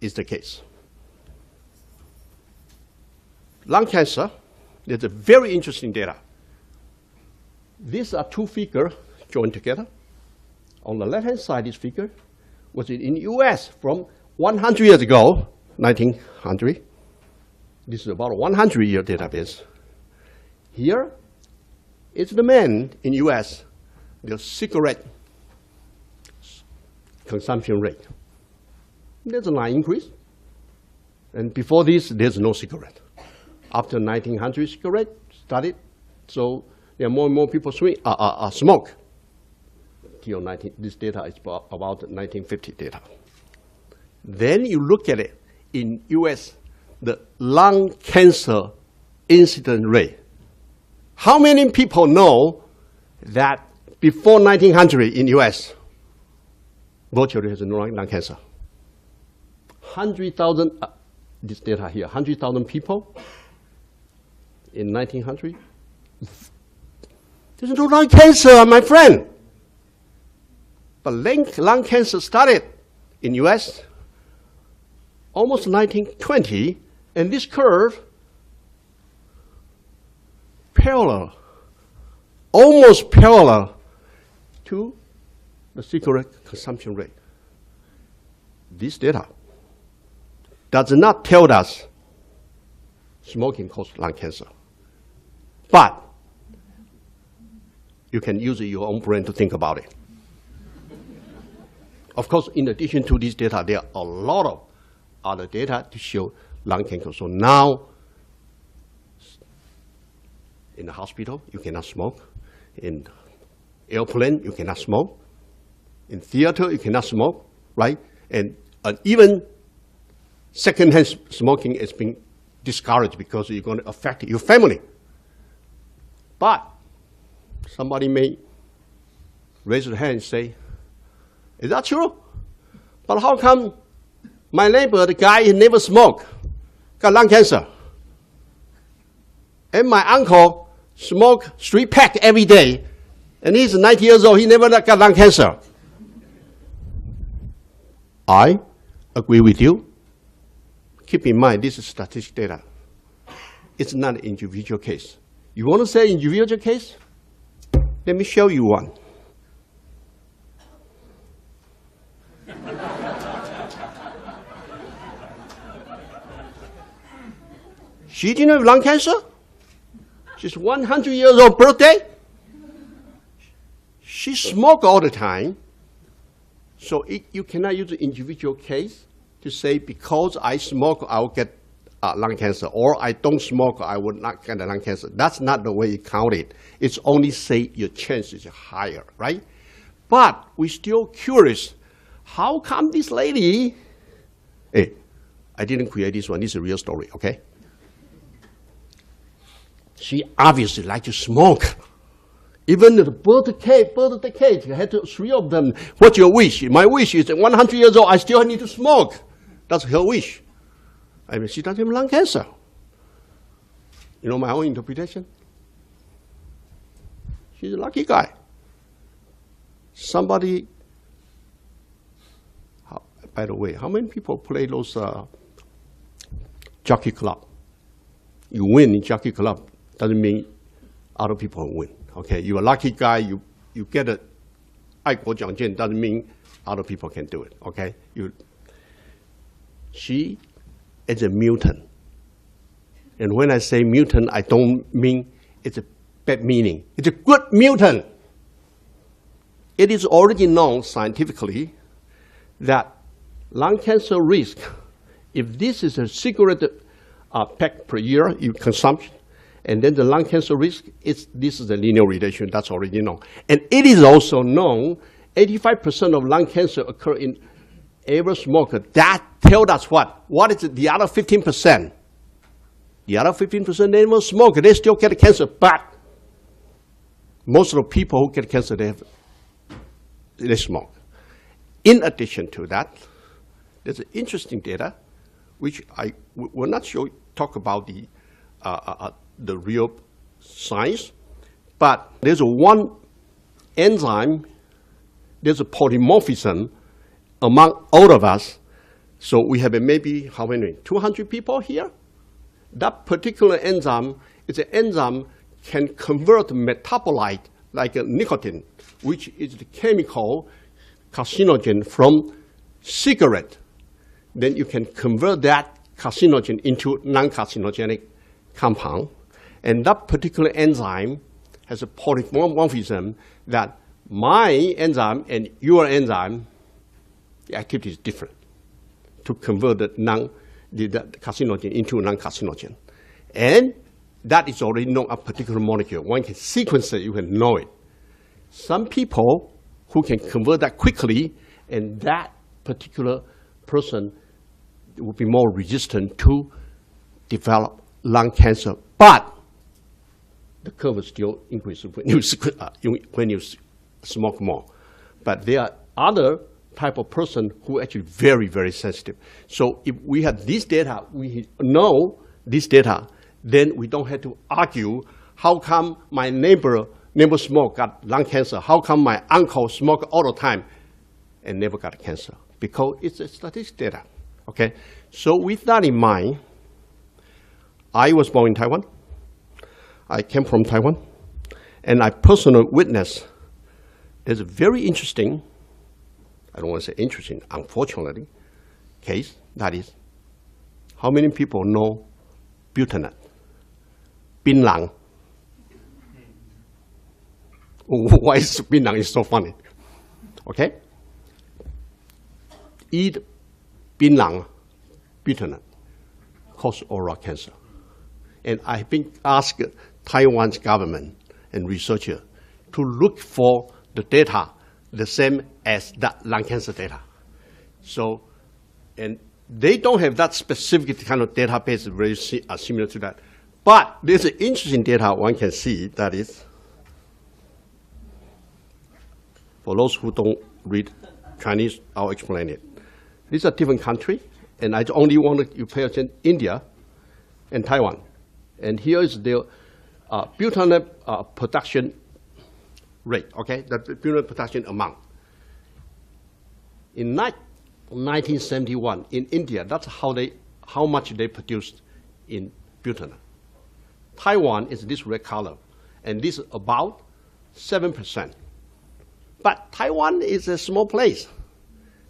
is the case. Lung cancer, there's a very interesting data. These are two figures joined together. On the left-hand side, this figure was in the US from 100 years ago, 1900. This is about a 100-year database. Here is the man in US, the cigarette consumption rate. There's a line increase. And before this, there's no cigarette. After 1900, cigarette started, so there are more and more people smoke. Till this data is about 1950 data. Then you look at it in US, the lung cancer incidence rate. How many people know that before 1900 in US, virtually has no lung cancer? 100,000, this data here, 100,000 people in 1900. There's no lung cancer, my friend. But lung cancer started in US almost 1920, and this curve parallel, almost parallel to the cigarette consumption rate. This data does not tell us smoking causes lung cancer. But you can use your own brain to think about it. Of course, in addition to this data, there are a lot of other data to show lung cancer. So now, in the hospital, you cannot smoke. In airplane, you cannot smoke. In theater, you cannot smoke, right? And even secondhand smoking is being discouraged because you're going to affect your family. But somebody may raise their hand and say, is that true? But how come my neighbor, the guy who never smoked, got lung cancer? And my uncle smoked 3 packs every day, and he's 90 years old, he never got lung cancer. I agree with you. Keep in mind, this is statistic data. It's not an individual case. You want to say individual case? Let me show you one. She didn't have lung cancer. She's 100 years old birthday. She smoked all the time. So you cannot use the individual case to say because I smoke, I will get lung cancer, or I don't smoke, I would not get lung cancer. That's not the way you count it. It's only say your chance is higher, right? But we're still curious. How come this lady, hey, I didn't create this one, this is a real story, okay? She obviously liked to smoke. Even the birthday cake, I had 3 of them. What's your wish? My wish is at 100 years old, I still need to smoke. That's her wish. I mean, she doesn't have lung cancer. You know my own interpretation? She's a lucky guy. Somebody, by the way, how many people play those jockey club? You win in jockey club, doesn't mean other people win. Okay, you're a lucky guy, you get a 爱国奖券, doesn't mean other people can do it. Okay, she is a mutant. And when I say mutant, I don't mean it's a bad meaning. It's a good mutant. It is already known scientifically that lung cancer risk, if this is a cigarette pack per year you consumption, and then the lung cancer risk, this is a linear relation, that's already known. And it is also known 85% of lung cancer occur in every smoker. That tells us what? What is the other 15%? The other 15% they never smoke, they still get cancer, but most of the people who get cancer, they smoke. In addition to that, there's interesting data, which I will not talk about the real science, but there's one enzyme, there's a polymorphism among all of us So we have maybe, how many, 200 people here? That particular enzyme is an enzyme can convert metabolite like nicotine, which is the chemical carcinogen from cigarette. Then you can convert that carcinogen into non-carcinogenic compound. And that particular enzyme has a polymorphism that my enzyme and your enzyme, the activity is different to convert the carcinogen into non-carcinogen. And that is already known a particular molecule. One can sequence it, you can know it. Some people who can convert that quickly, and that particular person will be more resistant to develop lung cancer. But the curve is still increases when you smoke more. But there are other type of person who are actually very, very sensitive. So if we have this data, we know this data, then we don't have to argue how come my neighbor never smoked, got lung cancer, how come my uncle smoked all the time and never got cancer? Because it's a statistic data, okay? So with that in mind, I was born in Taiwan. I came from Taiwan, and I personally witnessed there's a very interesting, I don't want to say interesting, unfortunately, case, that is, how many people know butanate? Binlang. Why is binlang so funny? Okay? Eat binlang, butanate, cause oral cancer. And I've been asked Taiwan's government and researcher to look for the data the same as that lung cancer data. So, and they don't have that specific kind of database very similar to that. But there's an interesting data one can see, that is, for those who don't read Chinese, I'll explain it. These are different countries, and I only want you to pay attention India and Taiwan. And here is the butanate production rate, okay, the butanate production amount. In 1971, in India, that's how much they produced in butanate. Taiwan is this red color, and this is about 7%. But Taiwan is a small place,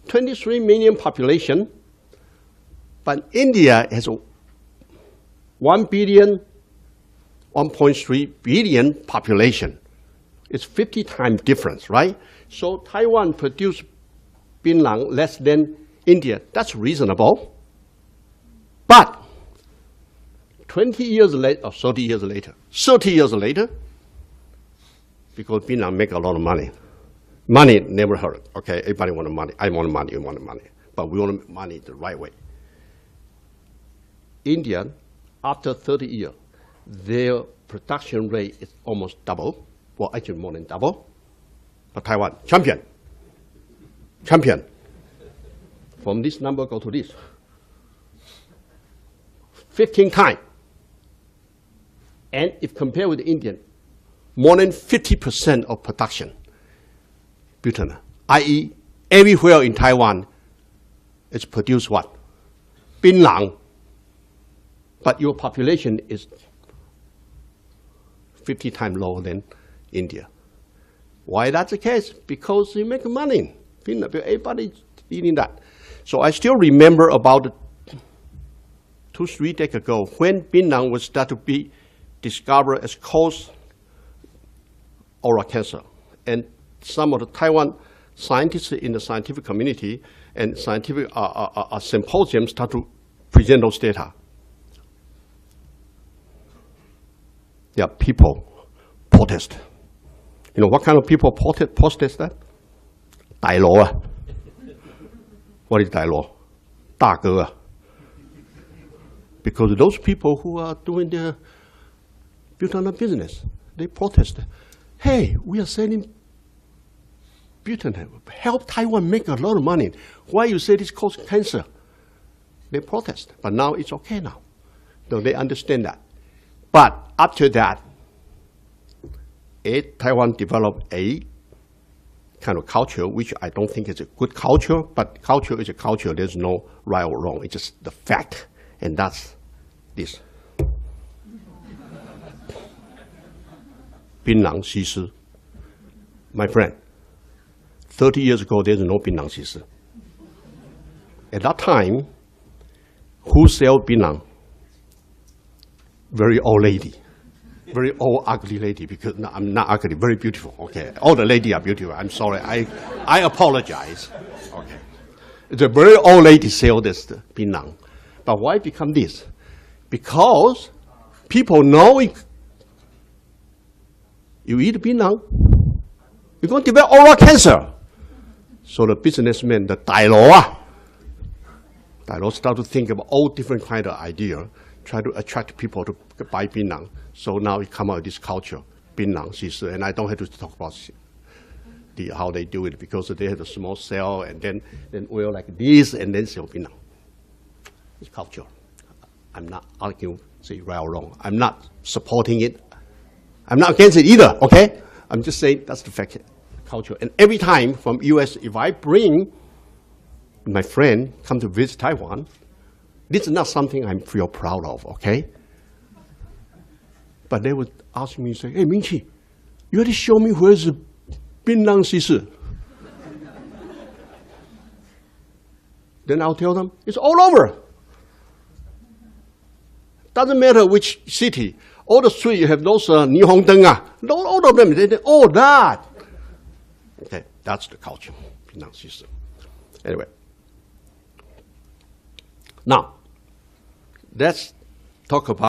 23 million population, but India has 1.3 billion population. It's 50 times difference, right? So Taiwan produced binlang less than India. That's reasonable. But 20 years later, or 30 years later, because binlang make a lot of money. Money never hurt, okay? Everybody want money. I want money, you want money. But we want money the right way. India, after 30 years, their production rate is almost double. Well, actually more than double. But Taiwan, champion. From this number go to this. 15 times. And if compared with India, more than 50% of production, butanate, i.e. everywhere in Taiwan, it's produced what? Binlang. But your population is 50 times lower than India. Why that's the case? Because you make money. Everybody's eating that. So I still remember about 2-3 decades ago when binlang was started to be discovered as cause oral cancer. And some of the Taiwan scientists in the scientific community and scientific symposiums start to present those data. Yeah, people protest. You know what kind of people protest that? 大佬啊. What is 大佬? 大哥啊. Because those people who are doing their butanate business, they protest. Hey, we are selling butanate. Help Taiwan make a lot of money. Why you say this causes cancer? They protest. But now it's okay now. So they understand that. But after that, Taiwan developed a kind of culture, which I don't think is a good culture, but culture is a culture. There's no right or wrong. It's just the fact, and that's this. 槟榔西施 My friend, 30 years ago, there's no 槟榔西施 At that time, who sell 槟榔? Very old lady. Very old, ugly lady, because no, I'm not ugly, very beautiful, okay. All the ladies are beautiful, I'm sorry, I apologize, okay. The very old lady sell this 槟榔. But why become this? Because people know it, you eat 槟榔, you're going to develop oral cancer. So the businessman, the 大佬 start to think about all different kind of idea, try to attract people to buy 槟榔. So now it come out of this culture, 槟榔西施, and I don't have to talk about how they do it because they have a small cell and then oil like this and then sell 槟榔. It's culture. I'm not arguing, say right or wrong. I'm not supporting it. I'm not against it either, okay? I'm just saying that's the fact, culture. And every time from US, if I bring my friend come to visit Taiwan, this is not something I feel proud of, okay? But they would ask me, say, hey, Ming-Chi, you have to show me where's the 槟榔西施. Then I'll tell them, it's all over. Doesn't matter which city. All the street you have those 霓虹灯, all of them, they all that. Okay, that's the culture, 槟榔西施. Anyway. Now, let's talk about